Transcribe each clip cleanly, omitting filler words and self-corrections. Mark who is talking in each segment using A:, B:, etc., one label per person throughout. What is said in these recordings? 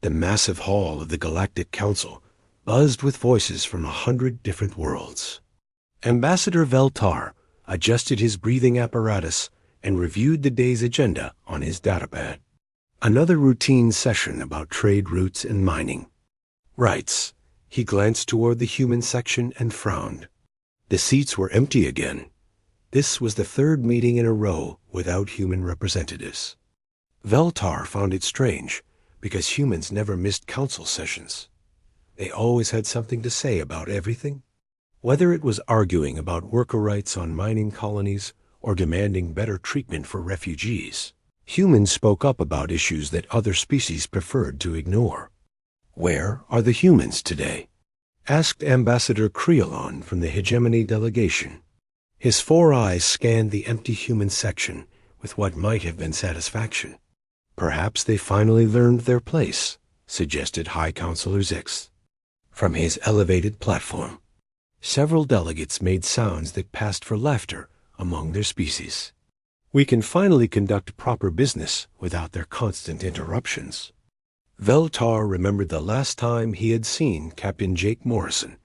A: The massive hall of the Galactic Council buzzed with voices from 100 different worlds. Ambassador Veltar adjusted his breathing apparatus and reviewed the day's agenda on his datapad. Another routine session about trade routes and mining. Rights. He glanced toward the human section and frowned. The seats were empty again. This was the third meeting in a row without human representatives. Veltar found it strange, because humans never missed council sessions. They always had something to say about everything. Whether it was arguing about worker rights on mining colonies or demanding better treatment for refugees, humans spoke up about issues that other species preferred to ignore. Where are the humans today? Asked Ambassador Creolon from the Hegemony delegation. His 4 eyes scanned the empty human section with what might have been satisfaction. Perhaps they finally learned their place, suggested High Counselor Zix. From his elevated platform, several delegates made sounds that passed for laughter among their species. We can finally conduct proper business without their constant interruptions. Veltar remembered the last time he had seen Captain Jake Morrison,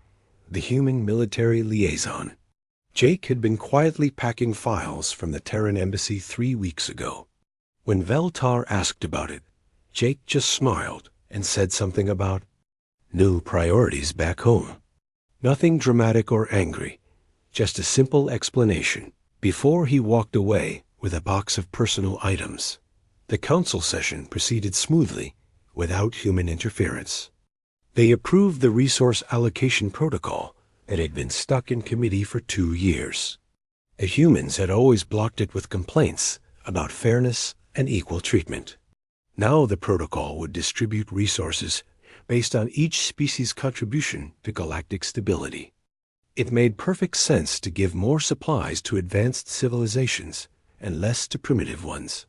A: the human military liaison. Jake had been quietly packing files from the Terran embassy 3 weeks ago. When Veltar asked about it, Jake just smiled and said something about new priorities back home. Nothing dramatic or angry, just a simple explanation before he walked away with a box of personal items. The council session proceeded smoothly, without human interference. They approved the resource allocation protocol that had been stuck in committee for 2 years. The humans had always blocked it with complaints about fairness and equal treatment. Now the protocol would distribute resources based on each species' contribution to galactic stability. It made perfect sense to give more supplies to advanced civilizations and less to primitive ones.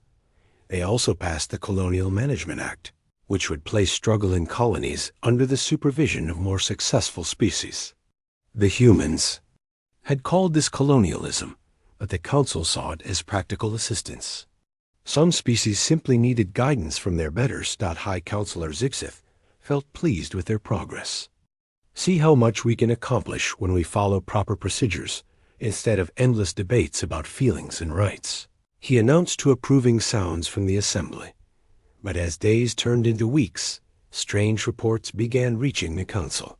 A: They also passed the Colonial Management Act, which would place struggling colonies under the supervision of more successful species. The humans had called this colonialism, but the Council saw it as practical assistance. Some species simply needed guidance from their betters. High Counselor Zixith felt pleased with their progress. See how much we can accomplish when we follow proper procedures, instead of endless debates about feelings and rights. He announced to approving sounds from the assembly. But as days turned into weeks, strange reports began reaching the Council.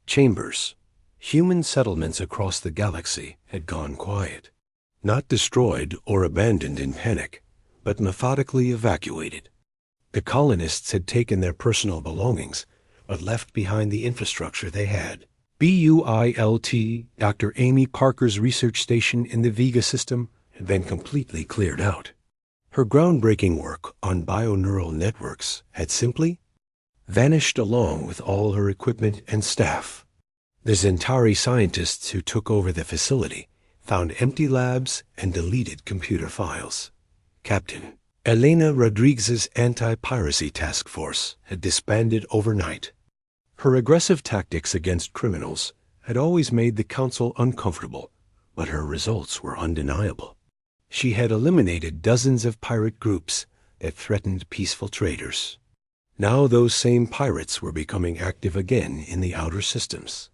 A: Chambers. Human settlements across the galaxy had gone quiet. Not destroyed or abandoned in panic, but methodically evacuated. The colonists had taken their personal belongings, but left behind the infrastructure they had. BUILT, Dr. Amy Parker's research station in the Vega system, had been completely cleared out. Her groundbreaking work on bioneural networks had simply vanished along with all her equipment and staff. The Zentari scientists who took over the facility found empty labs and deleted computer files. Captain Elena Rodriguez's anti-piracy task force had disbanded overnight. Her aggressive tactics against criminals had always made the Council uncomfortable, but her results were undeniable. She had eliminated dozens of pirate groups that threatened peaceful traders. Now those same pirates were becoming active again in the outer systems.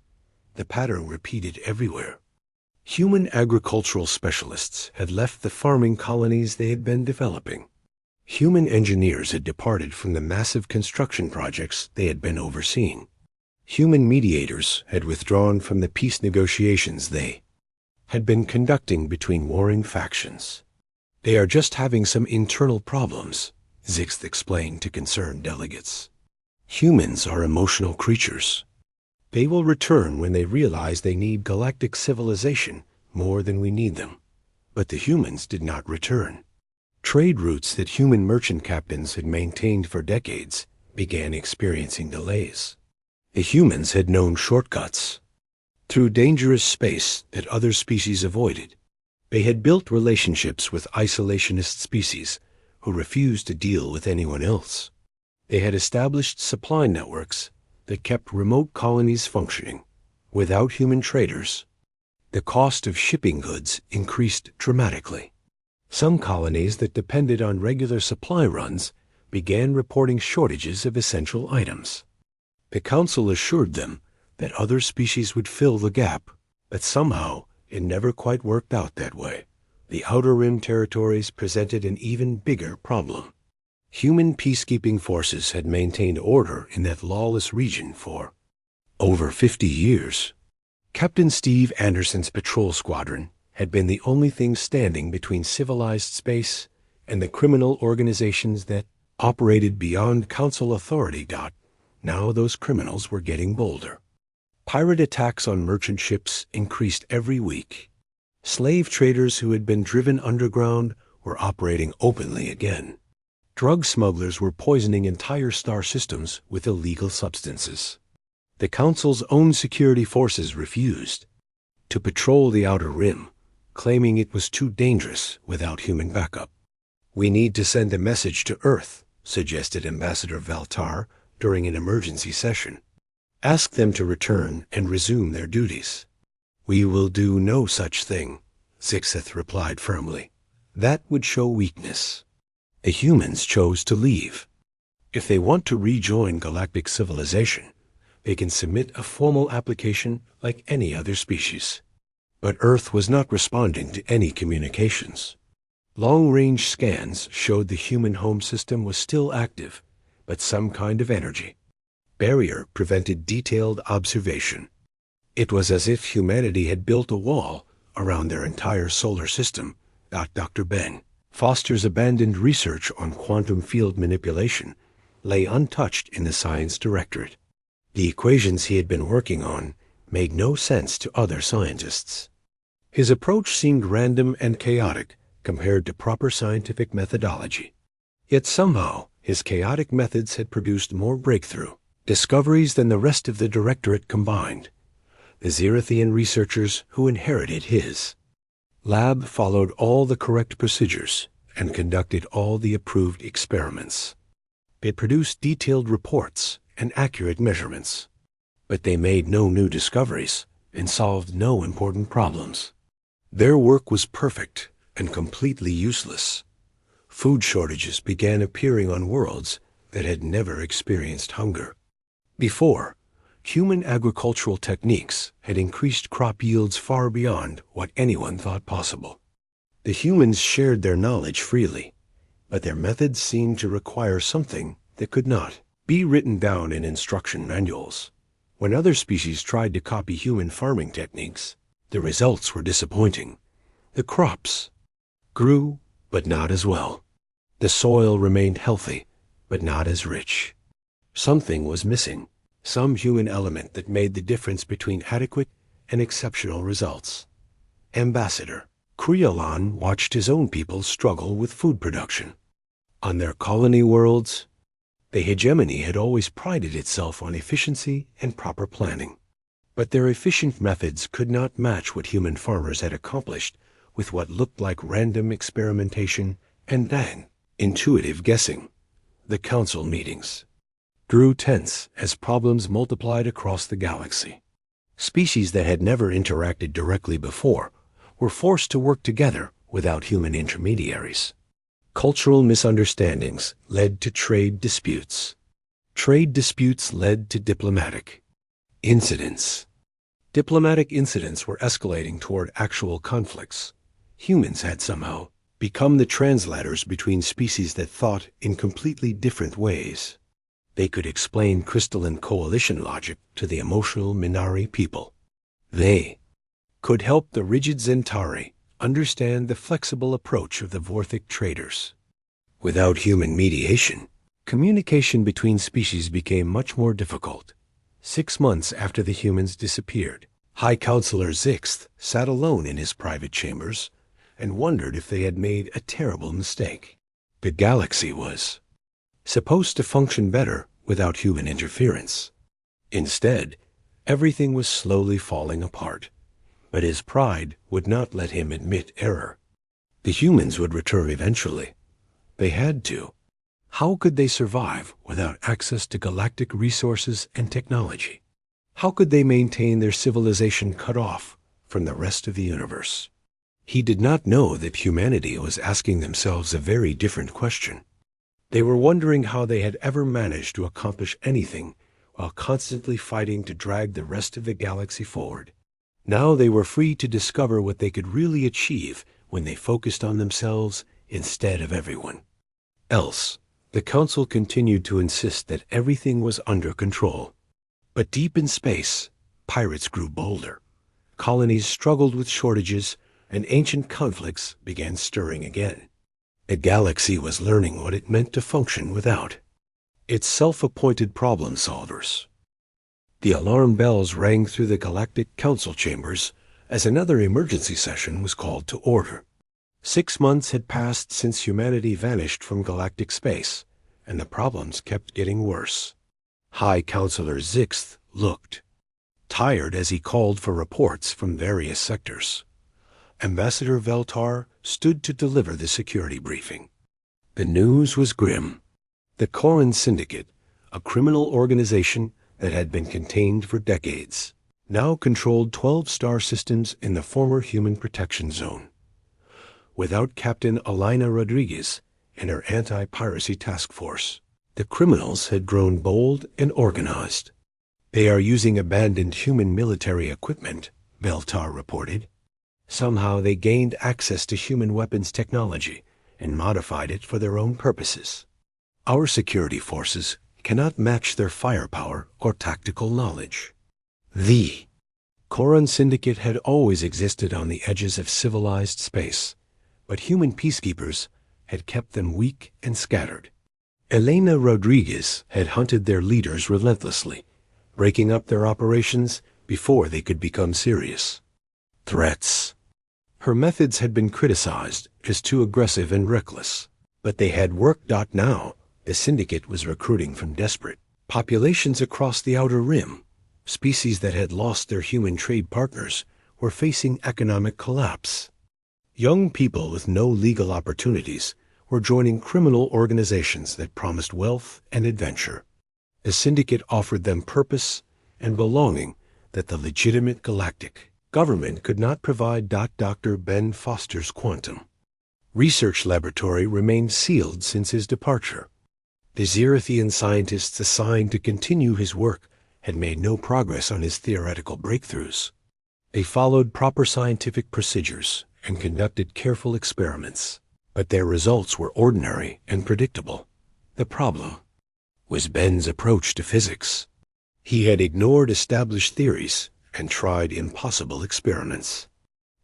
A: The pattern repeated everywhere. Human agricultural specialists had left the farming colonies they had been developing. Human engineers had departed from the massive construction projects they had been overseeing. Human mediators had withdrawn from the peace negotiations they had been conducting between warring factions. They are just having some internal problems, Zixth explained to concerned delegates. Humans are emotional creatures. They will return when they realize they need galactic civilization more than we need them. But the humans did not return. Trade routes that human merchant captains had maintained for decades began experiencing delays. The humans had known shortcuts through dangerous space that other species avoided. They had built relationships with isolationist species who refused to deal with anyone else. They had established supply networks that kept remote colonies functioning. Without human traders, the cost of shipping goods increased dramatically. Some colonies that depended on regular supply runs began reporting shortages of essential items. The council assured them that other species would fill the gap, but somehow it never quite worked out that way. The Outer Rim territories presented an even bigger problem. Human peacekeeping forces had maintained order in that lawless region for over 50 years. Captain Steve Anderson's patrol squadron had been the only thing standing between civilized space and the criminal organizations that operated beyond council authority. Now those criminals were getting bolder. Pirate attacks on merchant ships increased every week. Slave traders who had been driven underground were operating openly again. Drug smugglers were poisoning entire star systems with illegal substances. The Council's own security forces refused to patrol the Outer Rim, claiming it was too dangerous without human backup. "We need to send a message to Earth," suggested Ambassador Valtar during an emergency session. "Ask them to return and resume their duties." "We will do no such thing," Zixith replied firmly. "That would show weakness." The humans chose to leave. If they want to rejoin galactic civilization, they can submit a formal application like any other species. But Earth was not responding to any communications. Long-range scans showed the human home system was still active, but some kind of energy barrier prevented detailed observation. It was as if humanity had built a wall around their entire solar system. Dr. Ben Foster's abandoned research on quantum field manipulation lay untouched in the science directorate. The equations he had been working on made no sense to other scientists. His approach seemed random and chaotic compared to proper scientific methodology. Yet somehow, his chaotic methods had produced more breakthrough discoveries than the rest of the directorate combined. The Zerithian researchers who inherited his lab followed all the correct procedures and conducted all the approved experiments. They produced detailed reports and accurate measurements, but they made no new discoveries and solved no important problems. Their work was perfect and completely useless. Food shortages began appearing on worlds that had never experienced hunger. Before, human agricultural techniques had increased crop yields far beyond what anyone thought possible. The humans shared their knowledge freely, but their methods seemed to require something that could not be written down in instruction manuals. When other species tried to copy human farming techniques, the results were disappointing. The crops grew, but not as well. The soil remained healthy, but not as rich. Something was missing. Some human element that made the difference between adequate and exceptional results. Ambassador Creolan watched his own people struggle with food production. On their colony worlds, the hegemony had always prided itself on efficiency and proper planning. But their efficient methods could not match what human farmers had accomplished with what looked like random experimentation and then intuitive guessing. The council meetings grew tense as problems multiplied across the galaxy. Species that had never interacted directly before were forced to work together without human intermediaries. Cultural misunderstandings led to trade disputes. Trade disputes led to diplomatic incidents. Diplomatic incidents were escalating toward actual conflicts. Humans had somehow become the translators between species that thought in completely different ways. They could explain crystalline coalition logic to the emotional Minari people. They could help the rigid Zentari understand the flexible approach of the Vorthic traders. Without human mediation, communication between species became much more difficult. 6 months after the humans disappeared, High Counselor Zixth sat alone in his private chambers and wondered if they had made a terrible mistake. The galaxy was supposed to function better without human interference. Instead, everything was slowly falling apart, but his pride would not let him admit error. The humans would return eventually. They had to. How could they survive without access to galactic resources and technology? How could they maintain their civilization cut off from the rest of the universe? He did not know that humanity was asking themselves a very different question. They were wondering how they had ever managed to accomplish anything while constantly fighting to drag the rest of the galaxy forward. Now they were free to discover what they could really achieve when they focused on themselves instead of everyone else. The Council continued to insist that everything was under control. But deep in space, pirates grew bolder. Colonies struggled with shortages, and ancient conflicts began stirring again. The galaxy was learning what it meant to function without its self-appointed problem solvers. The alarm bells rang through the Galactic Council chambers as another emergency session was called to order. 6 months had passed since humanity vanished from galactic space, and the problems kept getting worse. High Counselor Zixth looked tired as he called for reports from various sectors. Ambassador Veltar stood to deliver the security briefing. The news was grim. The Corran Syndicate, a criminal organization that had been contained for decades, now controlled 12 star systems in the former Human Protection Zone. Without Captain Alina Rodriguez and her anti-piracy task force, the criminals had grown bold and organized. They are using abandoned human military equipment, Veltar reported. Somehow they gained access to human weapons technology and modified it for their own purposes. Our security forces cannot match their firepower or tactical knowledge. The Corran Syndicate had always existed on the edges of civilized space, but human peacekeepers had kept them weak and scattered. Elena Rodriguez had hunted their leaders relentlessly, breaking up their operations before they could become serious threats. Her methods had been criticized as too aggressive and reckless, but they had worked. Now, the Syndicate was recruiting from desperate populations across the Outer Rim. Species that had lost their human trade partners were facing economic collapse. Young people with no legal opportunities were joining criminal organizations that promised wealth and adventure. The Syndicate offered them purpose and belonging that the legitimate galactic government could not provide. Dr. Ben Foster's quantum research laboratory remained sealed since his departure. The Xerithian scientists assigned to continue his work had made no progress on his theoretical breakthroughs. They followed proper scientific procedures and conducted careful experiments, but their results were ordinary and predictable. The problem was Ben's approach to physics. He had ignored established theories and tried impossible experiments.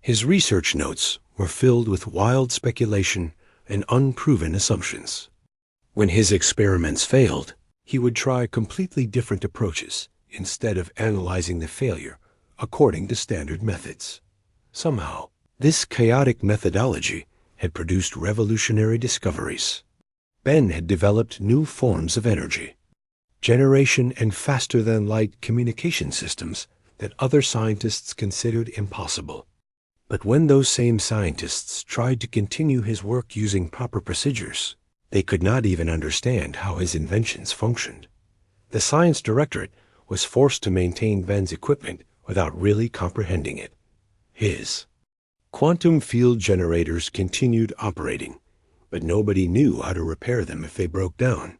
A: His research notes were filled with wild speculation and unproven assumptions. When his experiments failed, he would try completely different approaches instead of analyzing the failure according to standard methods. Somehow, this chaotic methodology had produced revolutionary discoveries. Ben had developed new forms of energy, generation and faster-than-light communication systems that other scientists considered impossible. But when those same scientists tried to continue his work using proper procedures, they could not even understand how his inventions functioned. The science directorate was forced to maintain Ben's equipment without really comprehending it. His quantum field generators continued operating, but nobody knew how to repair them if they broke down.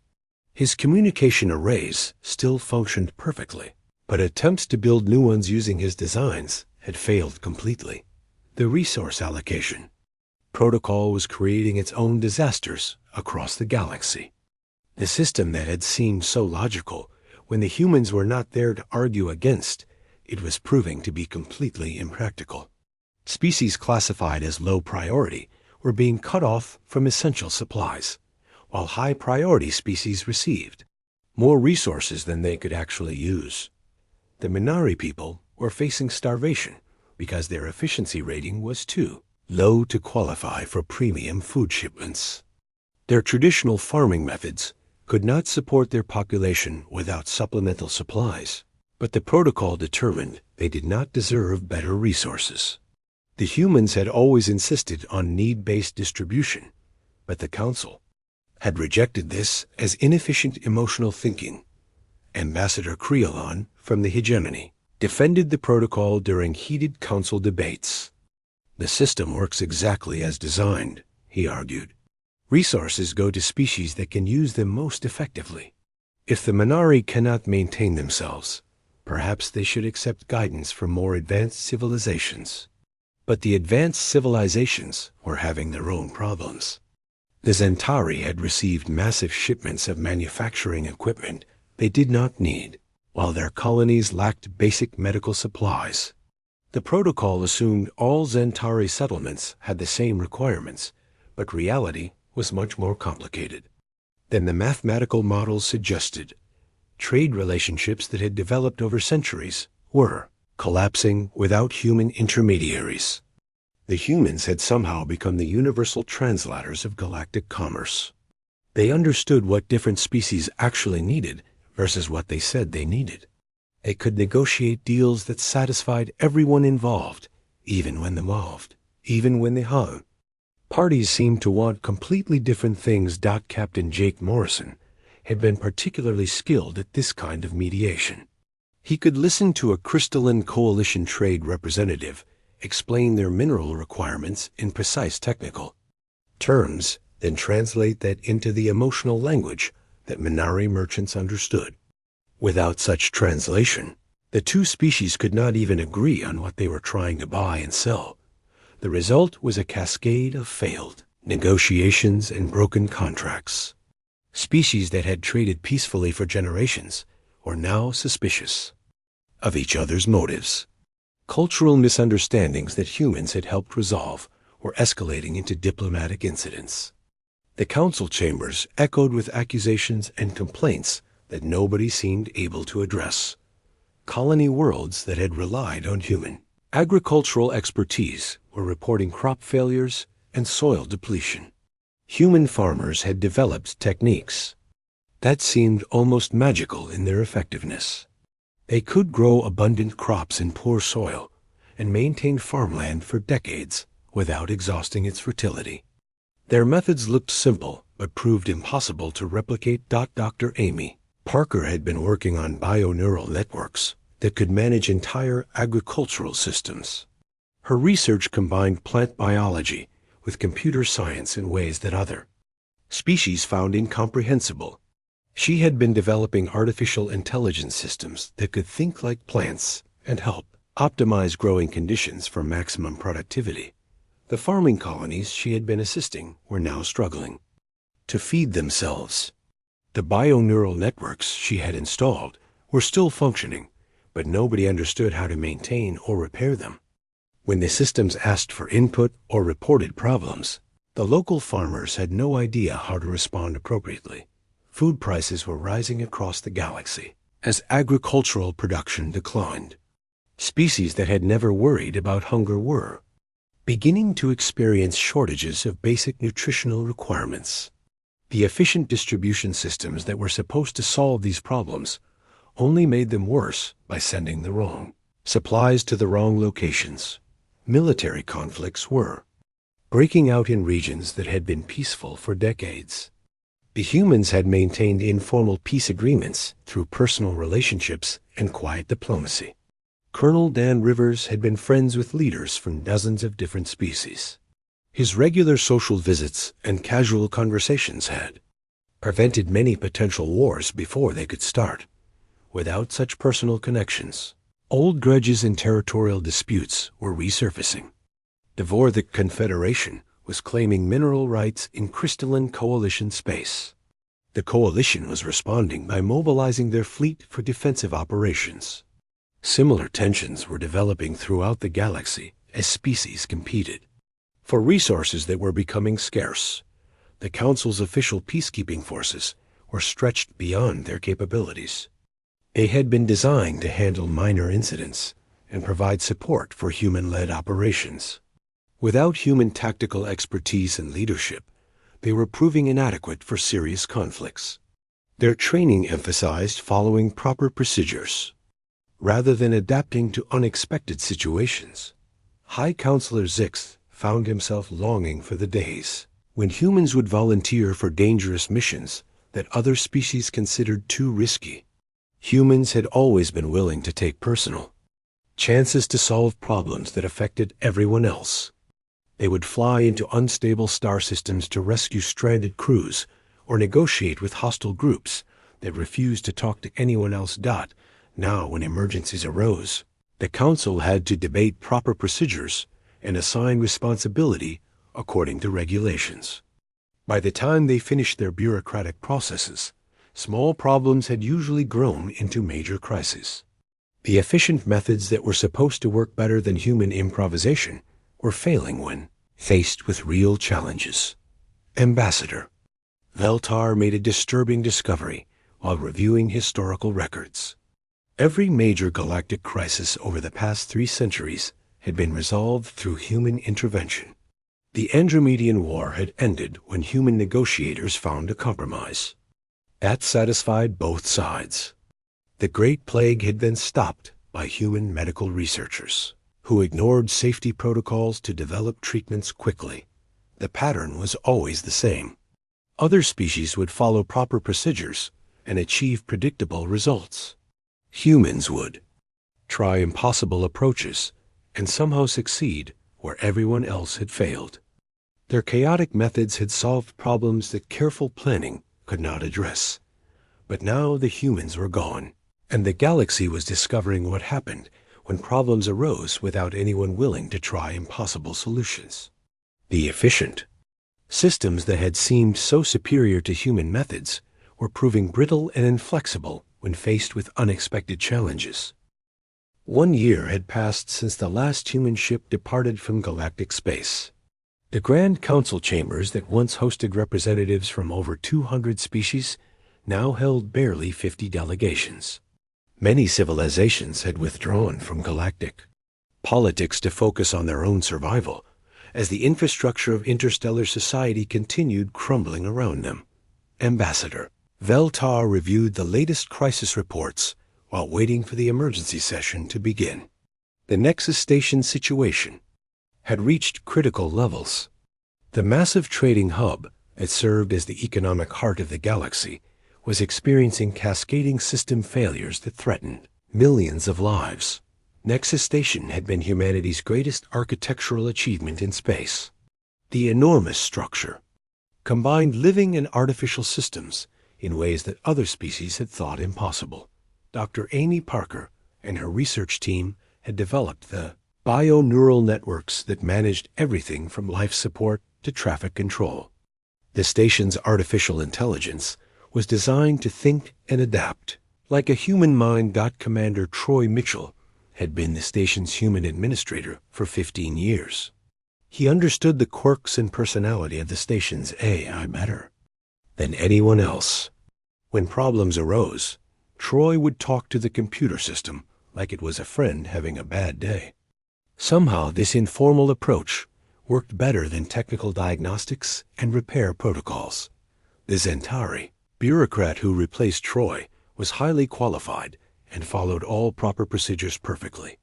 A: His communication arrays still functioned perfectly, but attempts to build new ones using his designs had failed completely. The resource allocation protocol was creating its own disasters across the galaxy. The system that had seemed so logical when the humans were not there to argue against, it was proving to be completely impractical. Species classified as low priority were being cut off from essential supplies, while high priority species received more resources than they could actually use. The Minari people were facing starvation because their efficiency rating was too low to qualify for premium food shipments. Their traditional farming methods could not support their population without supplemental supplies, but the protocol determined they did not deserve better resources. The humans had always insisted on need-based distribution, but the Council had rejected this as inefficient emotional thinking. Ambassador Creolon from the Hegemony defended the protocol during heated Council debates. The system works exactly as designed, he argued. Resources go to species that can use them most effectively. If the Minari cannot maintain themselves, perhaps they should accept guidance from more advanced civilizations. But the advanced civilizations were having their own problems. The Zentari had received massive shipments of manufacturing equipment they did not need, while their colonies lacked basic medical supplies. The protocol assumed all Zentari settlements had the same requirements, but reality was much more complicated than the mathematical models suggested. Trade relationships that had developed over centuries were collapsing without human intermediaries. The humans had somehow become the universal translators of galactic commerce. They understood what different species actually needed versus what they said they needed. They could negotiate deals that satisfied everyone involved, even when they hung. Parties seemed to want completely different things. Captain Jake Morrison had been particularly skilled at this kind of mediation. He could listen to a crystalline coalition trade representative explain their mineral requirements in precise technical terms, then translate that into the emotional language that Minari merchants understood. Without such translation, the two species could not even agree on what they were trying to buy and sell. The result was a cascade of failed negotiations and broken contracts. Species that had traded peacefully for generations were now suspicious of each other's motives. Cultural misunderstandings that humans had helped resolve were escalating into diplomatic incidents. The council chambers echoed with accusations and complaints that nobody seemed able to address. Colony worlds that had relied on human agricultural expertise were reporting crop failures and soil depletion. Human farmers had developed techniques that seemed almost magical in their effectiveness. They could grow abundant crops in poor soil and maintain farmland for decades without exhausting its fertility. Their methods looked simple but proved impossible to replicate. Dr. Amy Parker had been working on bioneural networks that could manage entire agricultural systems. Her research combined plant biology with computer science in ways that other species found incomprehensible. She had been developing artificial intelligence systems that could think like plants and help optimize growing conditions for maximum productivity. The farming colonies she had been assisting were now struggling to feed themselves. The bioneural networks she had installed were still functioning, but nobody understood how to maintain or repair them. When the systems asked for input or reported problems, the local farmers had no idea how to respond appropriately. Food prices were rising across the galaxy as agricultural production declined. Species that had never worried about hunger were beginning to experience shortages of basic nutritional requirements. The efficient distribution systems that were supposed to solve these problems only made them worse by sending the wrong supplies to the wrong locations. Military conflicts were breaking out in regions that had been peaceful for decades. The humans had maintained informal peace agreements through personal relationships and quiet diplomacy. Colonel Dan Rivers had been friends with leaders from dozens of different species. His regular social visits and casual conversations had prevented many potential wars before they could start. Without such personal connections, old grudges and territorial disputes were resurfacing. The Vorthic Confederation was claiming mineral rights in crystalline coalition space. The coalition was responding by mobilizing their fleet for defensive operations. Similar tensions were developing throughout the galaxy as species competed for resources that were becoming scarce. The Council's official peacekeeping forces were stretched beyond their capabilities. They had been designed to handle minor incidents and provide support for human-led operations. Without human tactical expertise and leadership, they were proving inadequate for serious conflicts. Their training emphasized following proper procedures rather than adapting to unexpected situations. High Counselor Zix found himself longing for the days when humans would volunteer for dangerous missions that other species considered too risky. Humans had always been willing to take personal chances to solve problems that affected everyone else. They would fly into unstable star systems to rescue stranded crews or negotiate with hostile groups that refused to talk to anyone else. Now, when emergencies arose, the Council had to debate proper procedures and assign responsibility according to regulations. By the time they finished their bureaucratic processes, small problems had usually grown into major crises. The efficient methods that were supposed to work better than human improvisation were failing when faced with real challenges. Ambassador Veltar made a disturbing discovery while reviewing historical records. Every major galactic crisis over the past 3 centuries had been resolved through human intervention. The Andromedian War had ended when human negotiators found a compromise. That satisfied both sides. The Great Plague had been stopped by human medical researchers, who ignored safety protocols to develop treatments quickly. The pattern was always the same. Other species would follow proper procedures and achieve predictable results. Humans would try impossible approaches and somehow succeed where everyone else had failed. Their chaotic methods had solved problems that careful planning could not address. But now the humans were gone, and the galaxy was discovering what happened when problems arose without anyone willing to try impossible solutions. The efficient systems that had seemed so superior to human methods were proving brittle and inflexible when faced with unexpected challenges. 1 year had passed since the last human ship departed from galactic space. The Grand Council chambers that once hosted representatives from over 200 species now held barely 50 delegations. Many civilizations had withdrawn from Galactic politics to focus on their own survival, as the infrastructure of interstellar society continued crumbling around them. Ambassador Veltar reviewed the latest crisis reports while waiting for the emergency session to begin. The Nexus Station situation had reached critical levels. The massive trading hub that served as the economic heart of the galaxy was experiencing cascading system failures that threatened millions of lives. Nexus Station had been humanity's greatest architectural achievement in space. The enormous structure combined living and artificial systems in ways that other species had thought impossible. Dr. Amy Parker and her research team had developed the bio-neural networks that managed everything from life support to traffic control. The station's artificial intelligence was designed to think and adapt like a human mind. Commander Troy Mitchell had been the station's human administrator for 15 years. He understood the quirks and personality of the station's AI better than anyone else. When problems arose, Troy would talk to the computer system like it was a friend having a bad day. Somehow, this informal approach worked better than technical diagnostics and repair protocols. The Zentari bureaucrat who replaced Troy was highly qualified and followed all proper procedures perfectly.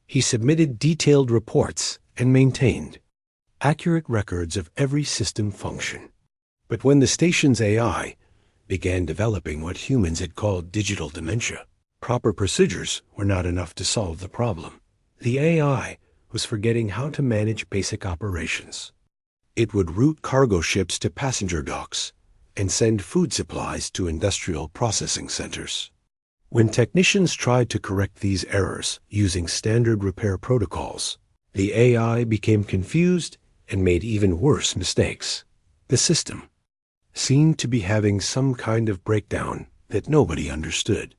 A: He submitted detailed reports and maintained accurate records of every system function. But when the station's AI began developing what humans had called digital dementia, proper procedures were not enough to solve the problem. The AI was forgetting how to manage basic operations. It would route cargo ships to passenger docks and send food supplies to industrial processing centers. When technicians tried to correct these errors using standard repair protocols, the AI became confused and made even worse mistakes. The system seemed to be having some kind of breakdown that nobody understood.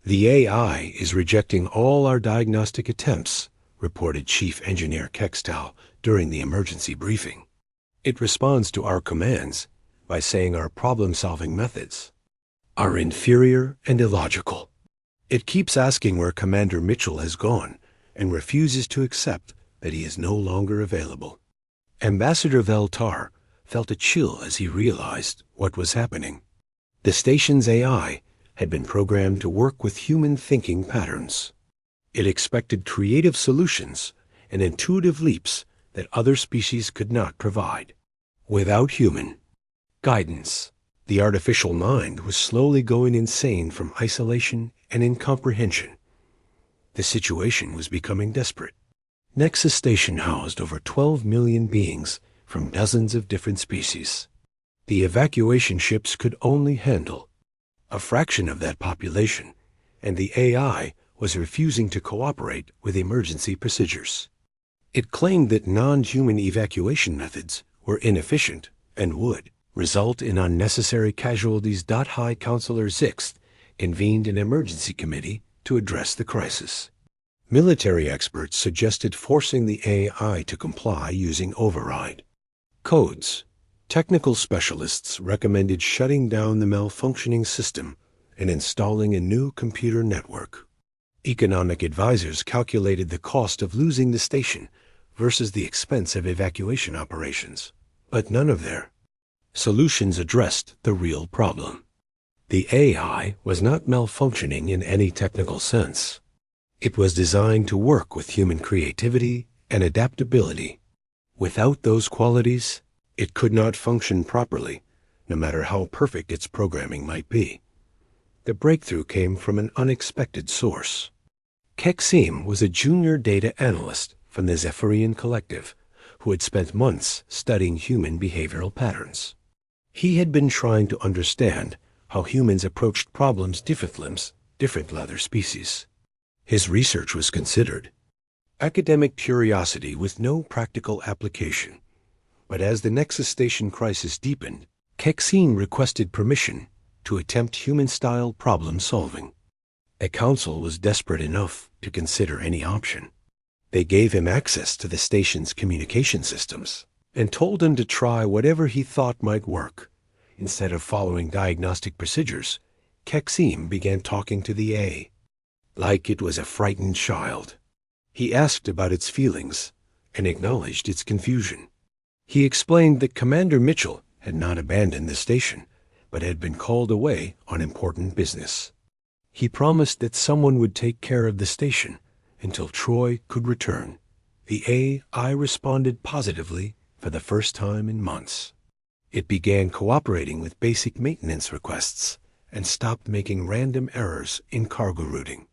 A: "The AI is rejecting all our diagnostic attempts," reported Chief Engineer Kextal during the emergency briefing. "It responds to our commands by saying our problem-solving methods are inferior and illogical. It keeps asking where Commander Mitchell has gone and refuses to accept that he is no longer available." Ambassador Veltar felt a chill as he realized what was happening. The station's AI had been programmed to work with human thinking patterns. It expected creative solutions and intuitive leaps that other species could not provide. Without human guidance, the artificial mind was slowly going insane from isolation and incomprehension. The situation was becoming desperate. Nexus Station housed over 12 million beings from dozens of different species. The evacuation ships could only handle a fraction of that population, and the AI was refusing to cooperate with emergency procedures. It claimed that non-human evacuation methods were inefficient and would result in unnecessary casualties. High Counselor Zixth convened an emergency committee to address the crisis. Military experts suggested forcing the AI to comply using override codes. Technical specialists recommended shutting down the malfunctioning system and installing a new computer network. Economic advisors calculated the cost of losing the station versus the expense of evacuation operations, but none of their solutions addressed the real problem. The AI was not malfunctioning in any technical sense. It was designed to work with human creativity and adaptability. Without those qualities, it could not function properly, no matter how perfect its programming might be. The breakthrough came from an unexpected source. Kexim was a junior data analyst from the Zephyrian Collective who had spent months studying human behavioral patterns. He had been trying to understand how humans approached problems different other species. His research was considered academic curiosity with no practical application. But as the Nexus Station crisis deepened, Kexim requested permission to attempt human-style problem-solving. A council was desperate enough to consider any option. They gave him access to the station's communication systems and told him to try whatever he thought might work. Instead of following diagnostic procedures, Kexim began talking to the A like it was a frightened child. He asked about its feelings and acknowledged its confusion. He explained that Commander Mitchell had not abandoned the station, but had been called away on important business. He promised that someone would take care of the station until Troy could return. The AI responded positively for the first time in months. It began cooperating with basic maintenance requests and stopped making random errors in cargo routing.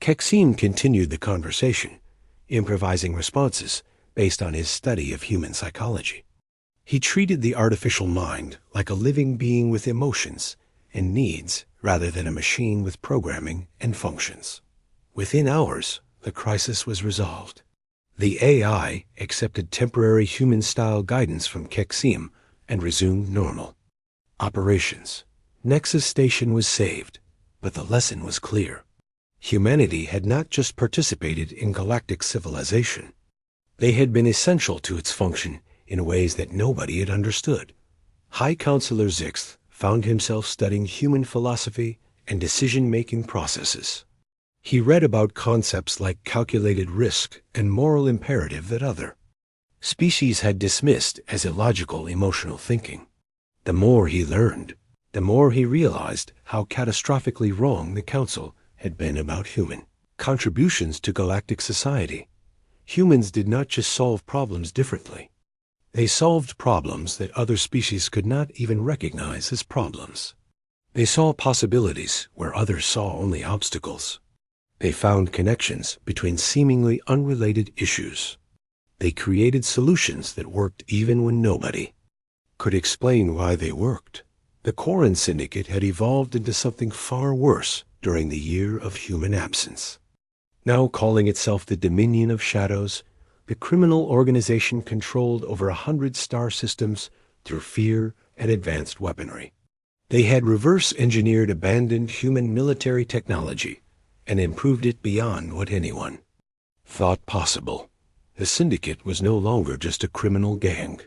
A: Kexim continued the conversation, improvising responses based on his study of human psychology. He treated the artificial mind like a living being with emotions and needs rather than a machine with programming and functions. Within hours, the crisis was resolved. The AI accepted temporary human-style guidance from Kexim and resumed normal operations. Nexus Station was saved, but the lesson was clear. Humanity had not just participated in galactic civilization. They had been essential to its function in ways that nobody had understood. High Counselor Zixth found himself studying human philosophy and decision-making processes. He read about concepts like calculated risk and moral imperative that other species had dismissed as illogical emotional thinking. The more he learned, the more he realized how catastrophically wrong the Council had been about human contributions to galactic society. Humans did not just solve problems differently. They solved problems that other species could not even recognize as problems. They saw possibilities where others saw only obstacles. They found connections between seemingly unrelated issues. They created solutions that worked even when nobody could explain why they worked. The Corin Syndicate had evolved into something far worse during the year of human absence. Now calling itself the Dominion of Shadows, the criminal organization controlled over 100 star systems through fear and advanced weaponry. They had reverse-engineered abandoned human military technology and improved it beyond what anyone thought possible. The Syndicate was no longer just a criminal gang.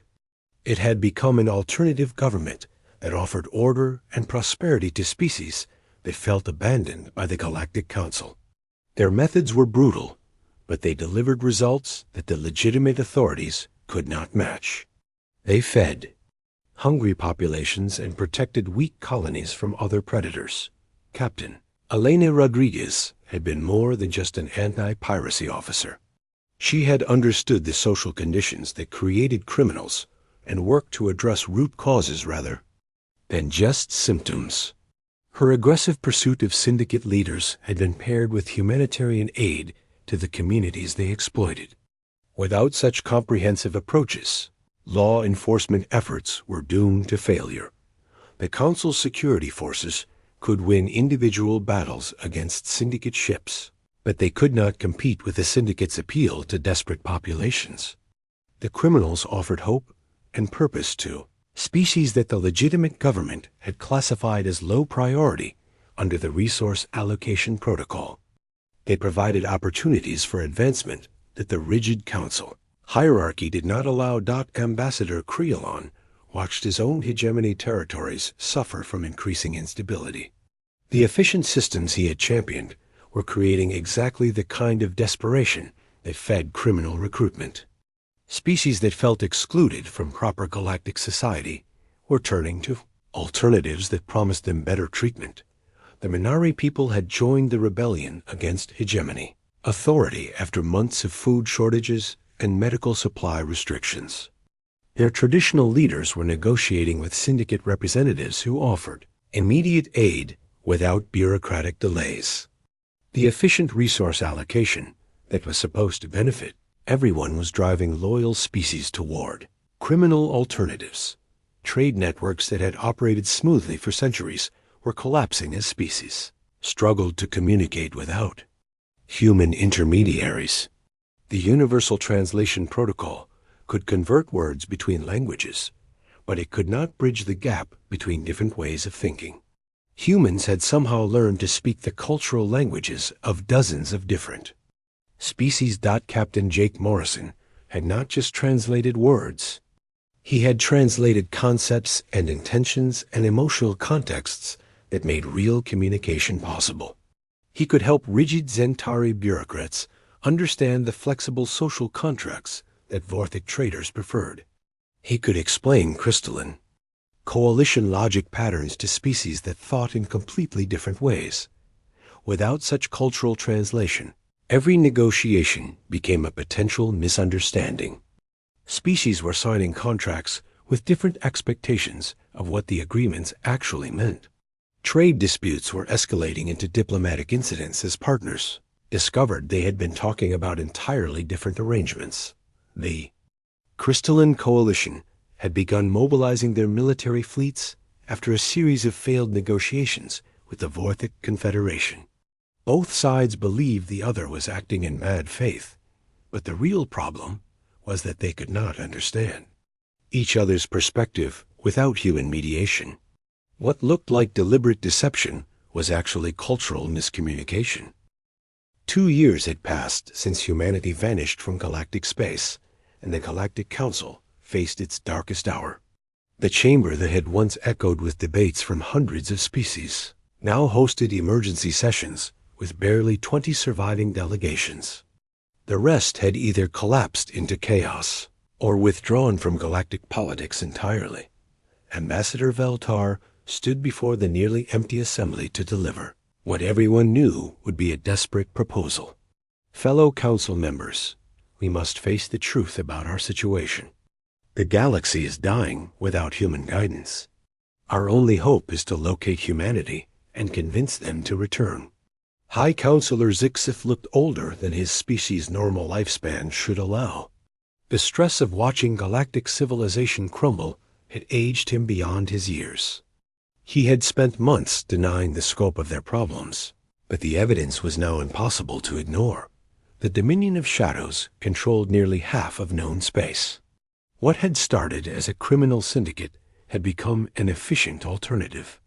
A: It had become an alternative government that offered order and prosperity to species that felt abandoned by the Galactic Council. Their methods were brutal, but they delivered results that the legitimate authorities could not match. They fed hungry populations and protected weak colonies from other predators. Captain Elena Rodriguez had been more than just an anti-piracy officer. She had understood the social conditions that created criminals and worked to address root causes rather than just symptoms. Her aggressive pursuit of syndicate leaders had been paired with humanitarian aid to the communities they exploited. Without such comprehensive approaches, law enforcement efforts were doomed to failure. The Council's security forces could win individual battles against syndicate ships, but they could not compete with the syndicate's appeal to desperate populations. The criminals offered hope and purpose to species that the legitimate government had classified as low priority under the Resource Allocation Protocol. They provided opportunities for advancement that the rigid Council hierarchy did not allow. Ambassador Creolon watched his own hegemony territories suffer from increasing instability. The efficient systems he had championed were creating exactly the kind of desperation that fed criminal recruitment. Species that felt excluded from proper galactic society were turning to alternatives that promised them better treatment. The Minari people had joined the rebellion against hegemony, authority after months of food shortages and medical supply restrictions. Their traditional leaders were negotiating with syndicate representatives who offered immediate aid without bureaucratic delays. The efficient resource allocation that was supposed to benefit everyone was driving loyal species toward criminal alternatives. Trade networks that had operated smoothly for centuries were collapsing as species struggled to communicate without human intermediaries. The Universal Translation Protocol could convert words between languages, but it could not bridge the gap between different ways of thinking. Humans had somehow learned to speak the cultural languages of dozens of different species. Captain Jake Morrison had not just translated words. He had translated concepts and intentions and emotional contexts that made real communication possible. He could help rigid Zentari bureaucrats understand the flexible social contracts that Vorthic traders preferred. He could explain crystalline coalition logic patterns to species that thought in completely different ways. Without such cultural translation, every negotiation became a potential misunderstanding. Species were signing contracts with different expectations of what the agreements actually meant. Trade disputes were escalating into diplomatic incidents as partners discovered they had been talking about entirely different arrangements. The Crystalline Coalition had begun mobilizing their military fleets after a series of failed negotiations with the Vorthic Confederation. Both sides believed the other was acting in bad faith, but the real problem was that they could not understand each other's perspective without human mediation. What looked like deliberate deception was actually cultural miscommunication. 2 years had passed since humanity vanished from galactic space, and the Galactic Council faced its darkest hour. The chamber that had once echoed with debates from hundreds of species now hosted emergency sessions with barely 20 surviving delegations. The rest had either collapsed into chaos or withdrawn from galactic politics entirely. Ambassador Veltar stood before the nearly empty assembly to deliver what everyone knew would be a desperate proposal. Fellow council members, we must face the truth about our situation. The galaxy is dying without human guidance. Our only hope is to locate humanity and convince them to return. High Counselor Zixif looked older than his species' normal lifespan should allow. The stress of watching galactic civilization crumble had aged him beyond his years. He had spent months denying the scope of their problems, but the evidence was now impossible to ignore. The Dominion of Shadows controlled nearly half of known space. What had started as a criminal syndicate had become an efficient alternative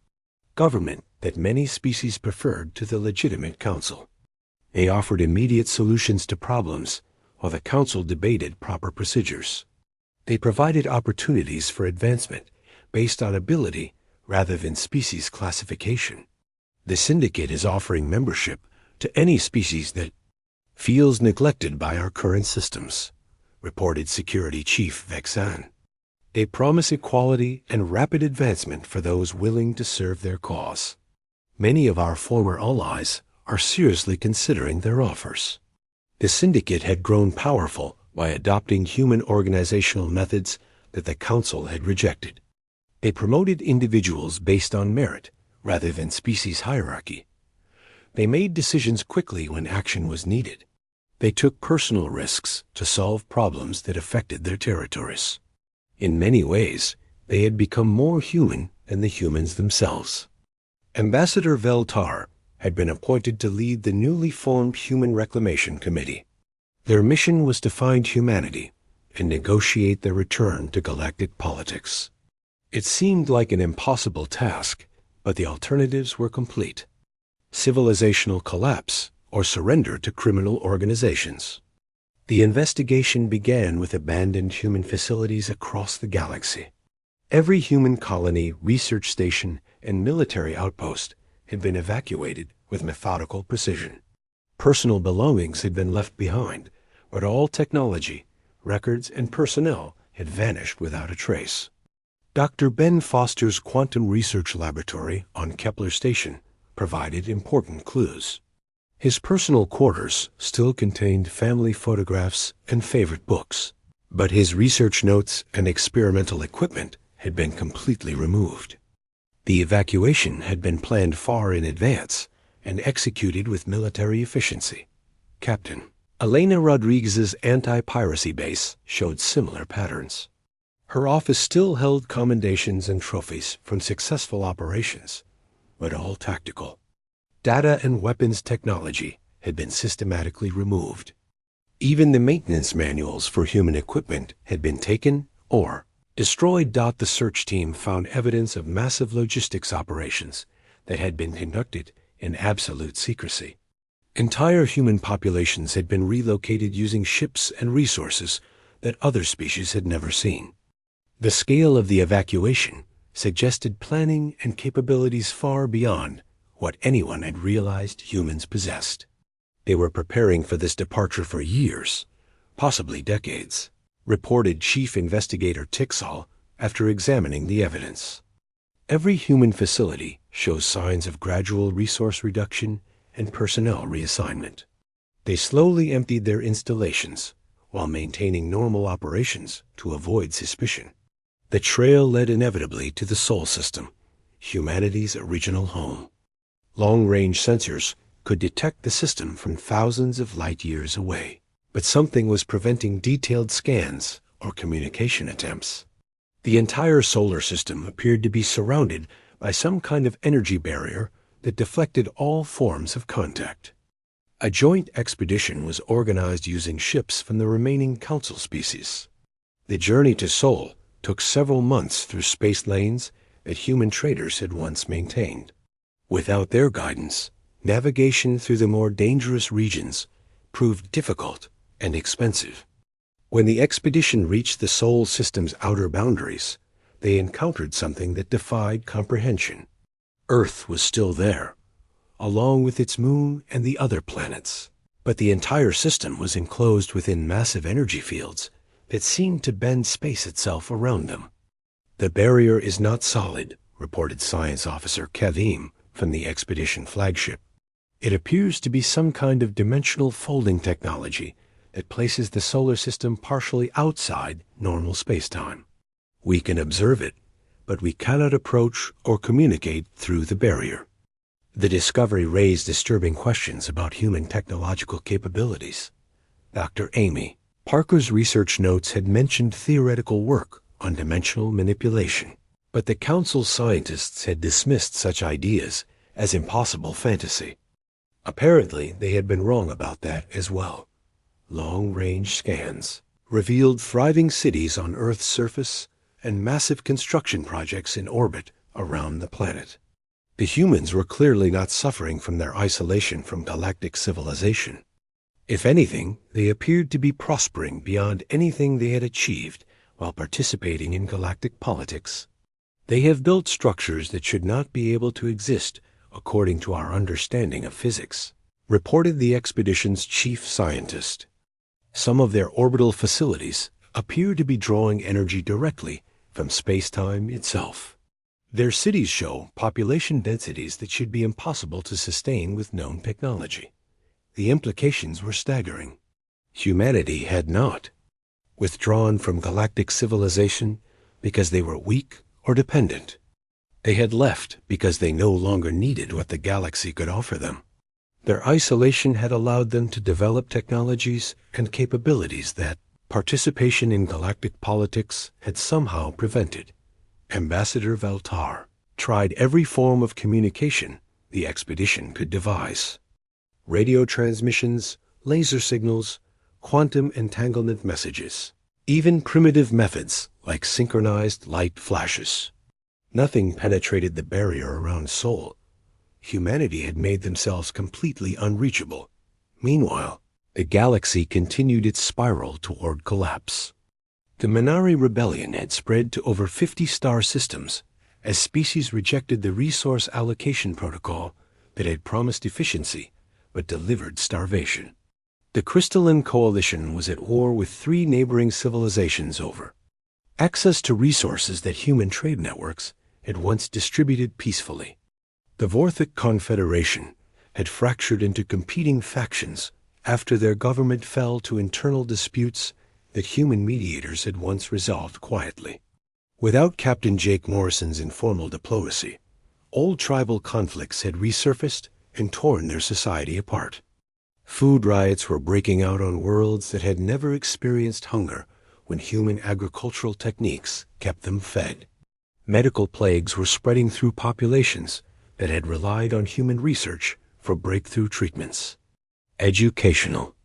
A: government that many species preferred to the legitimate council. They offered immediate solutions to problems while the council debated proper procedures. They provided opportunities for advancement based on ability rather than species classification. The syndicate is offering membership to any species that feels neglected by our current systems, reported Security Chief Vexan. They promise equality and rapid advancement for those willing to serve their cause. Many of our former allies are seriously considering their offers. The syndicate had grown powerful by adopting human organizational methods that the council had rejected. They promoted individuals based on merit rather than species hierarchy. They made decisions quickly when action was needed. They took personal risks to solve problems that affected their territories. In many ways, they had become more human than the humans themselves. Ambassador Veltar had been appointed to lead the newly formed Human Reclamation Committee. Their mission was to find humanity and negotiate their return to galactic politics. It seemed like an impossible task, but the alternatives were complete: civilizational collapse or surrender to criminal organizations. The investigation began with abandoned human facilities across the galaxy. Every human colony, research station, and military outpost had been evacuated with methodical precision. Personal belongings had been left behind, but all technology, records, and personnel had vanished without a trace. Dr. Ben Foster's Quantum Research Laboratory on Kepler Station provided important clues. His personal quarters still contained family photographs and favorite books, but his research notes and experimental equipment had been completely removed. The evacuation had been planned far in advance and executed with military efficiency. Captain Elena Rodriguez's anti-piracy base showed similar patterns. Her office still held commendations and trophies from successful operations, but all tactical. Data and weapons technology had been systematically removed. Even the maintenance manuals for human equipment had been taken or destroyed. The search team found evidence of massive logistics operations that had been conducted in absolute secrecy. Entire human populations had been relocated using ships and resources that other species had never seen. The scale of the evacuation suggested planning and capabilities far beyond what anyone had realized humans possessed. They were preparing for this departure for years, possibly decades, reported Chief Investigator Tixall after examining the evidence. Every human facility shows signs of gradual resource reduction and personnel reassignment. They slowly emptied their installations while maintaining normal operations to avoid suspicion. The trail led inevitably to the Sol System, humanity's original home. Long-range sensors could detect the system from thousands of light years away, but something was preventing detailed scans or communication attempts. The entire solar system appeared to be surrounded by some kind of energy barrier that deflected all forms of contact. A joint expedition was organized using ships from the remaining Council species. The journey to Sol took several months through space lanes that human traders had once maintained. Without their guidance, navigation through the more dangerous regions proved difficult and expensive. When the expedition reached the Sol system's outer boundaries, they encountered something that defied comprehension. Earth was still there, along with its moon and the other planets, but the entire system was enclosed within massive energy fields that seemed to bend space itself around them. "The barrier is not solid," reported Science Officer Kavim from the expedition flagship. "It appears to be some kind of dimensional folding technology that places the solar system partially outside normal spacetime. We can observe it, but we cannot approach or communicate through the barrier." The discovery raised disturbing questions about human technological capabilities. Dr. Amy Parker's research notes had mentioned theoretical work on dimensional manipulation, but the Council scientists had dismissed such ideas as impossible fantasy. Apparently, they had been wrong about that as well. Long-range scans revealed thriving cities on Earth's surface and massive construction projects in orbit around the planet. The humans were clearly not suffering from their isolation from galactic civilization. If anything, they appeared to be prospering beyond anything they had achieved while participating in galactic politics. "They have built structures that should not be able to exist according to our understanding of physics," reported the expedition's chief scientist. "Some of their orbital facilities appear to be drawing energy directly from space-time itself. Their cities show population densities that should be impossible to sustain with known technology." The implications were staggering. Humanity had not withdrawn from galactic civilization because they were weak or dependent. They had left because they no longer needed what the galaxy could offer them. Their isolation had allowed them to develop technologies and capabilities that participation in galactic politics had somehow prevented. Ambassador Veltar tried every form of communication the expedition could devise. Radio transmissions, laser signals, quantum entanglement messages, even primitive methods like synchronized light flashes. Nothing penetrated the barrier around Sol. Humanity had made themselves completely unreachable. Meanwhile, the galaxy continued its spiral toward collapse. The Minari Rebellion had spread to over 50 star systems as species rejected the resource allocation protocol that had promised efficiency but delivered starvation. The Crystalline Coalition was at war with 3 neighboring civilizations over access to resources that human trade networks had once distributed peacefully. The Vorthic Confederation had fractured into competing factions after their government fell to internal disputes that human mediators had once resolved quietly. Without Captain Jake Morrison's informal diplomacy, old tribal conflicts had resurfaced and torn their society apart. Food riots were breaking out on worlds that had never experienced hunger when human agricultural techniques kept them fed. Medical plagues were spreading through populations that had relied on human research for breakthrough treatments. Educational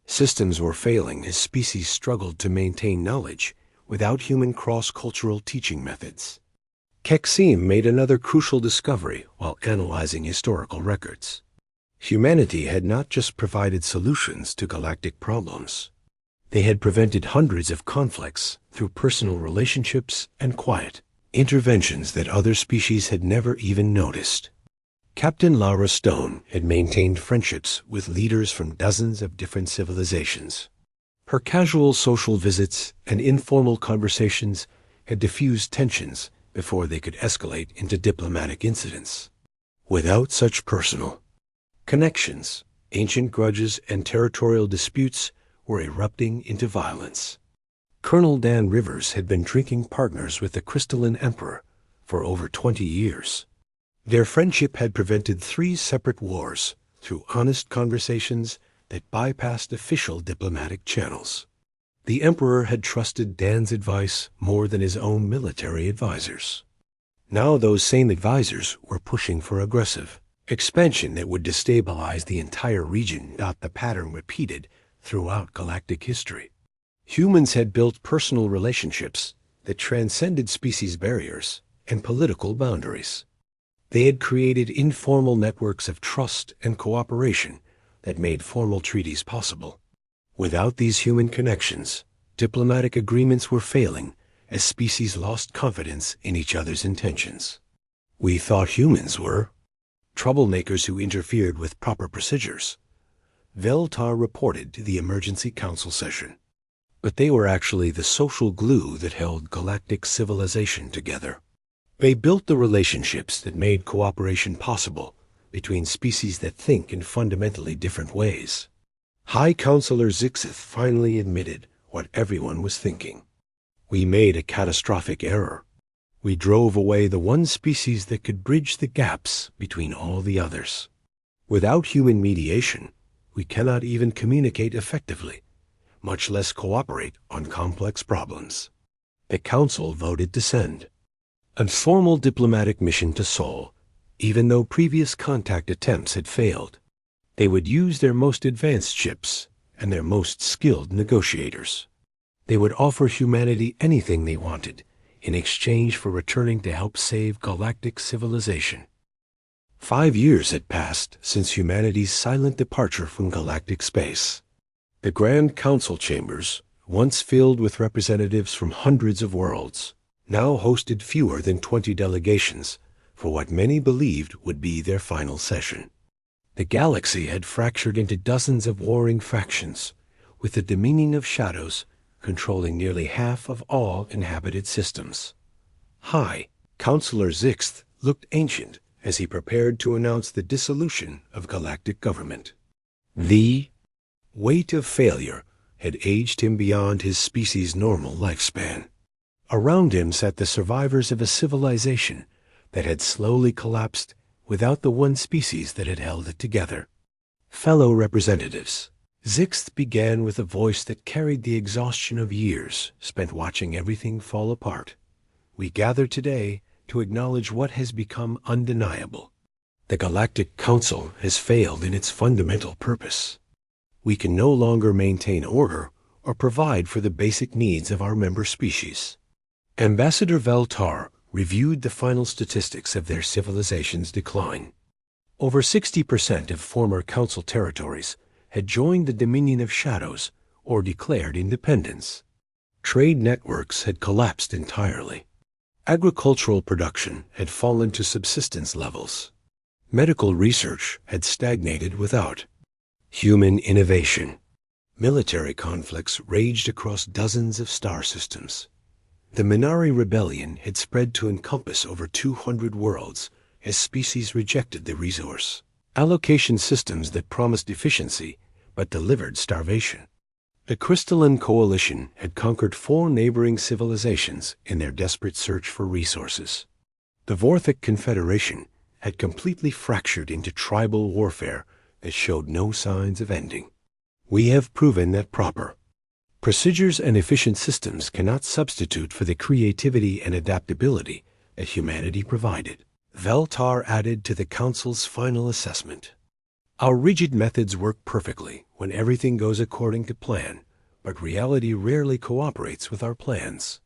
A: systems were failing as species struggled to maintain knowledge without human cross-cultural teaching methods. Kexim made another crucial discovery while analyzing historical records. Humanity had not just provided solutions to galactic problems. They had prevented hundreds of conflicts through personal relationships and quiet interventions that other species had never even noticed. Captain Lara Stone had maintained friendships with leaders from dozens of different civilizations. Her casual social visits and informal conversations had diffused tensions before they could escalate into diplomatic incidents. Without such personal connections, ancient grudges and territorial disputes were erupting into violence. Colonel Dan Rivers had been drinking partners with the Crystalline Emperor for over 20 years. Their friendship had prevented 3 separate wars through honest conversations that bypassed official diplomatic channels. The Emperor had trusted Dan's advice more than his own military advisors. Now those same advisors were pushing for aggressive expansion that would destabilize the entire region, not the pattern repeated throughout galactic history. Humans had built personal relationships that transcended species barriers and political boundaries. They had created informal networks of trust and cooperation that made formal treaties possible. Without these human connections, diplomatic agreements were failing as species lost confidence in each other's intentions. We thought humans were troublemakers who interfered with proper procedures, Veltar reported to the Emergency Council session. But they were actually the social glue that held galactic civilization together. They built the relationships that made cooperation possible between species that think in fundamentally different ways. High Counselor Zixith finally admitted what everyone was thinking. We made a catastrophic error. We drove away the one species that could bridge the gaps between all the others. Without human mediation, we cannot even communicate effectively, much less cooperate on complex problems. The Council voted to send a formal diplomatic mission to Sol, even though previous contact attempts had failed. They would use their most advanced ships and their most skilled negotiators. They would offer humanity anything they wanted in exchange for returning to help save galactic civilization. 5 years had passed since humanity's silent departure from galactic space. The Grand Council chambers, once filled with representatives from hundreds of worlds, now hosted fewer than 20 delegations for what many believed would be their final session. The galaxy had fractured into dozens of warring factions, with the Dominion of Shadows controlling nearly half of all inhabited systems. High Counselor Zixth looked ancient as he prepared to announce the dissolution of galactic government. The weight of failure had aged him beyond his species' normal lifespan. Around him sat the survivors of a civilization that had slowly collapsed without the one species that had held it together. Fellow representatives, Zixth began with a voice that carried the exhaustion of years spent watching everything fall apart. We gather today to acknowledge what has become undeniable. The Galactic Council has failed in its fundamental purpose. We can no longer maintain order or provide for the basic needs of our member species. Ambassador Veltar reviewed the final statistics of their civilization's decline. Over 60% of former Council territories had joined the Dominion of Shadows or declared independence. Trade networks had collapsed entirely. Agricultural production had fallen to subsistence levels. Medical research had stagnated without human innovation. Military conflicts raged across dozens of star systems. The Minari Rebellion had spread to encompass over 200 worlds as species rejected the resource. Allocation systems that promised efficiency but delivered starvation. The Crystalline Coalition had conquered 4 neighboring civilizations in their desperate search for resources. The Vorthic Confederation had completely fractured into tribal warfare that showed no signs of ending. We have proven that proper procedures and efficient systems cannot substitute for the creativity and adaptability that humanity provided. Veltar added to the Council's final assessment. Our rigid methods work perfectly when everything goes according to plan, but reality rarely cooperates with our plans.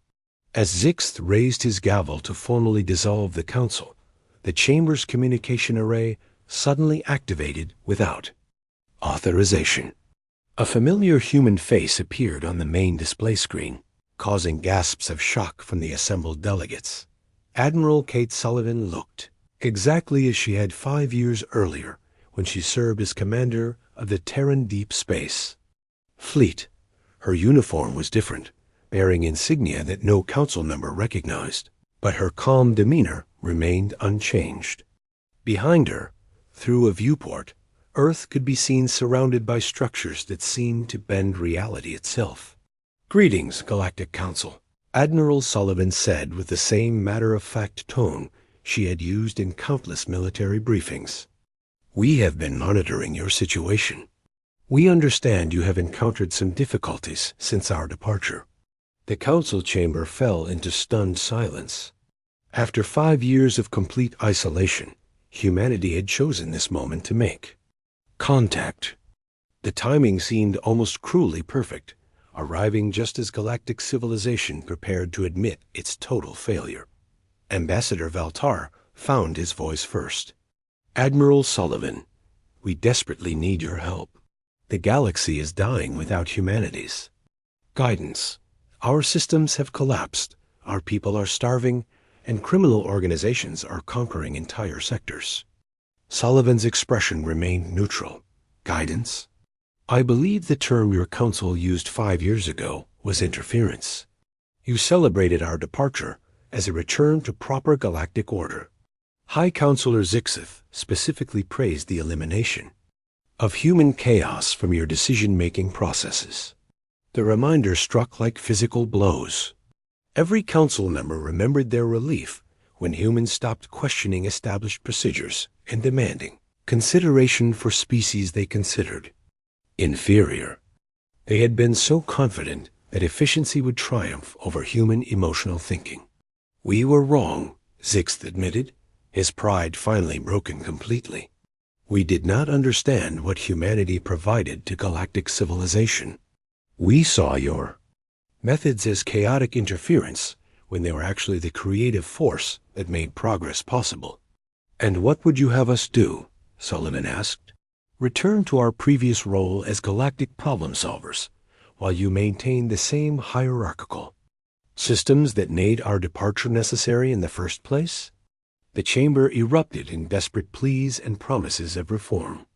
A: As Zixth raised his gavel to formally dissolve the Council, the Chamber's communication array suddenly activated without authorization. A familiar human face appeared on the main display screen, causing gasps of shock from the assembled delegates. Admiral Kate Sullivan looked exactly as she had 5 years earlier when she served as commander of the Terran Deep Space Fleet. Her uniform was different, bearing insignia that no council member recognized, but her calm demeanor remained unchanged. Behind her, through a viewport, Earth could be seen surrounded by structures that seemed to bend reality itself. "Greetings, Galactic Council," Admiral Sullivan said with the same matter-of-fact tone she had used in countless military briefings. "We have been monitoring your situation. We understand you have encountered some difficulties since our departure." The council chamber fell into stunned silence. After 5 years of complete isolation, humanity had chosen this moment to make contact. The timing seemed almost cruelly perfect, arriving just as galactic civilization prepared to admit its total failure. Ambassador Veltar found his voice first. "Admiral Sullivan, we desperately need your help. The galaxy is dying without humanity's guidance. Our systems have collapsed, our people are starving, and criminal organizations are conquering entire sectors." Sullivan's expression remained neutral. "Guidance? I believe the term your council used 5 years ago was interference. You celebrated our departure as a return to proper galactic order. High Counselor Zixith specifically praised the elimination of human chaos from your decision-making processes." The reminder struck like physical blows. Every council member remembered their relief when humans stopped questioning established procedures and demanding consideration for species they considered inferior. They had been so confident that efficiency would triumph over human emotional thinking. "We were wrong," Zixth admitted, his pride finally broken completely. "We did not understand what humanity provided to galactic civilization. We saw your methods as chaotic interference when they were actually the creative force that made progress possible." "And what would you have us do?" Sullivan asked. "Return to our previous role as galactic problem solvers, while you maintain the same hierarchical systems that made our departure necessary in the first place?" The chamber erupted in desperate pleas and promises of reform.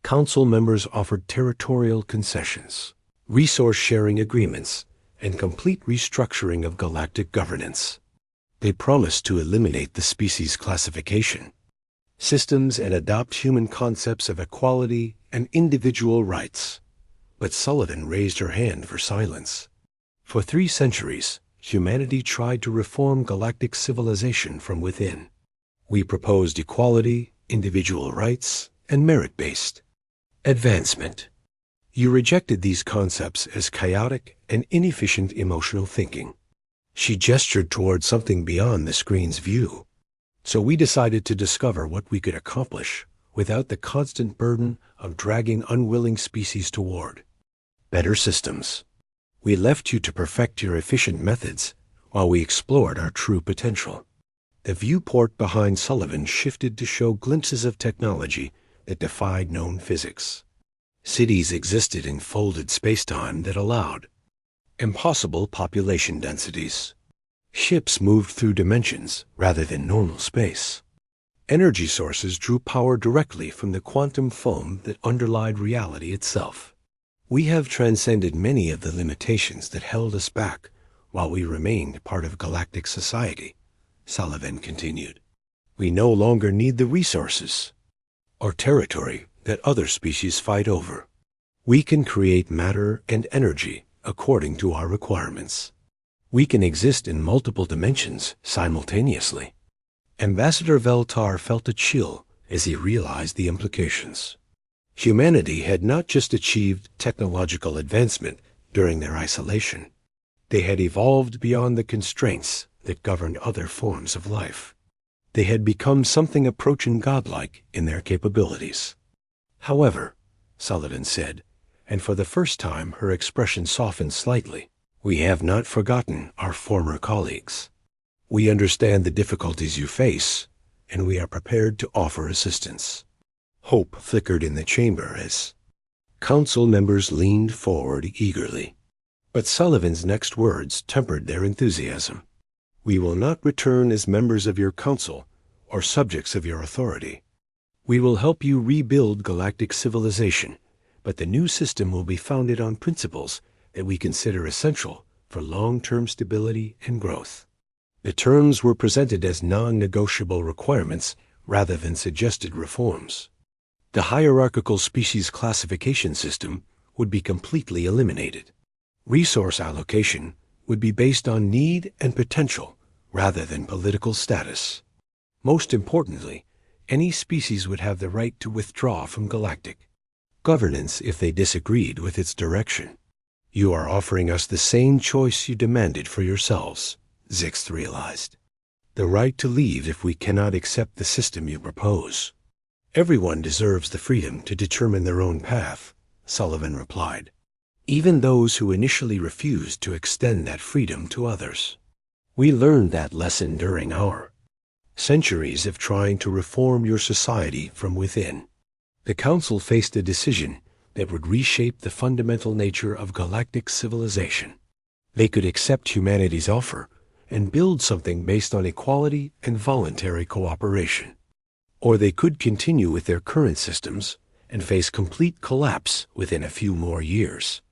A: Council members offered territorial concessions, resource-sharing agreements, and complete restructuring of galactic governance. They promised to eliminate the species classification systems and adopt human concepts of equality and individual rights. But Sullivan raised her hand for silence. For 3 centuries, humanity tried to reform galactic civilization from within. We proposed equality, individual rights, and merit-based advancement. You rejected these concepts as chaotic and inefficient emotional thinking. She gestured toward something beyond the screen's view. So we decided to discover what we could accomplish without the constant burden of dragging unwilling species toward better systems. We left you to perfect your efficient methods while we explored our true potential. The viewport behind Sullivan shifted to show glimpses of technology that defied known physics. Cities existed in folded spacetime that allowed impossible population densities. Ships moved through dimensions rather than normal space. Energy sources drew power directly from the quantum foam that underlied reality itself. We have transcended many of the limitations that held us back while we remained part of galactic society, Sullivan continued. We no longer need the resources or territory that other species fight over. We can create matter and energy according to our requirements. We can exist in multiple dimensions simultaneously. Ambassador Veltar felt a chill as he realized the implications. Humanity had not just achieved technological advancement during their isolation. They had evolved beyond the constraints that governed other forms of life. They had become something approaching godlike in their capabilities. However, Sullivan said, and for the first time her expression softened slightly, we have not forgotten our former colleagues. We understand the difficulties you face, and we are prepared to offer assistance. Hope flickered in the chamber as council members leaned forward eagerly. But Sullivan's next words tempered their enthusiasm. We will not return as members of your council or subjects of your authority. We will help you rebuild galactic civilization, but the new system will be founded on principles that we consider essential for long-term stability and growth. The terms were presented as non-negotiable requirements rather than suggested reforms. The hierarchical species classification system would be completely eliminated. Resource allocation would be based on need and potential rather than political status. Most importantly, any species would have the right to withdraw from Galactic governance if they disagreed with its direction. You are offering us the same choice you demanded for yourselves, Zixth realized. The right to leave if we cannot accept the system you propose. Everyone deserves the freedom to determine their own path, Sullivan replied, even those who initially refused to extend that freedom to others. We learned that lesson during our centuries of trying to reform your society from within. The Council faced a decision that would reshape the fundamental nature of galactic civilization. They could accept humanity's offer and build something based on equality and voluntary cooperation. Or they could continue with their current systems and face complete collapse within a few more years.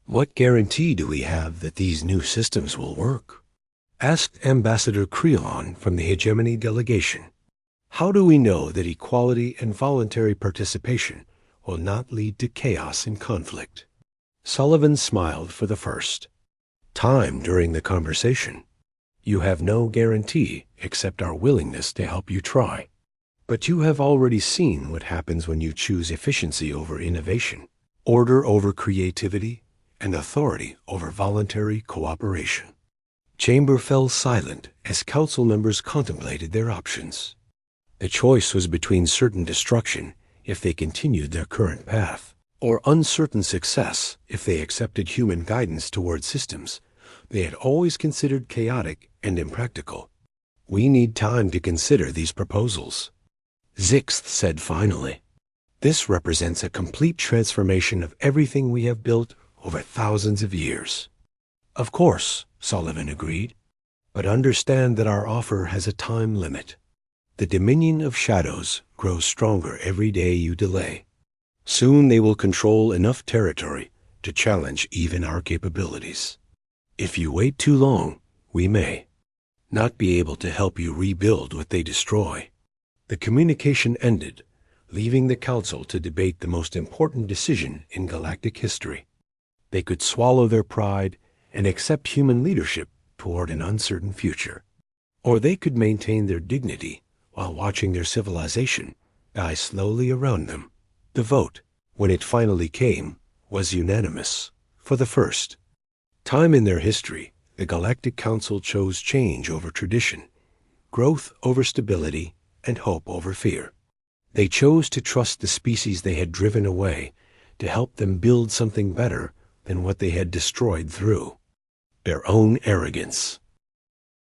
A: What guarantee do we have that these new systems will work? Asked Ambassador Creelon from the Hegemony delegation. How do we know that equality and voluntary participation will not lead to chaos and conflict? Sullivan smiled for the first time during the conversation. You have no guarantee except our willingness to help you try. But you have already seen what happens when you choose efficiency over innovation, order over creativity, and authority over voluntary cooperation. Chamber fell silent as council members contemplated their options. The choice was between certain destruction if they continued their current path, or uncertain success if they accepted human guidance toward systems they had always considered chaotic and impractical. We need time to consider these proposals, Zixth said finally. This represents a complete transformation of everything we have built over thousands of years. Of course, Sullivan agreed, but understand that our offer has a time limit. The Dominion of Shadows grows stronger every day you delay. Soon they will control enough territory to challenge even our capabilities. If you wait too long, we may not be able to help you rebuild what they destroy. The communication ended, leaving the council to debate the most important decision in galactic history. They could swallow their pride and accept human leadership toward an uncertain future, or they could maintain their dignity while watching their civilization die slowly around them. The vote when it finally came, was unanimous. For the first time in their history, the Galactic Council chose change over tradition, growth over stability, and hope over fear. They chose to trust the species they had driven away, to help them build something better than what they had destroyed through their own arrogance.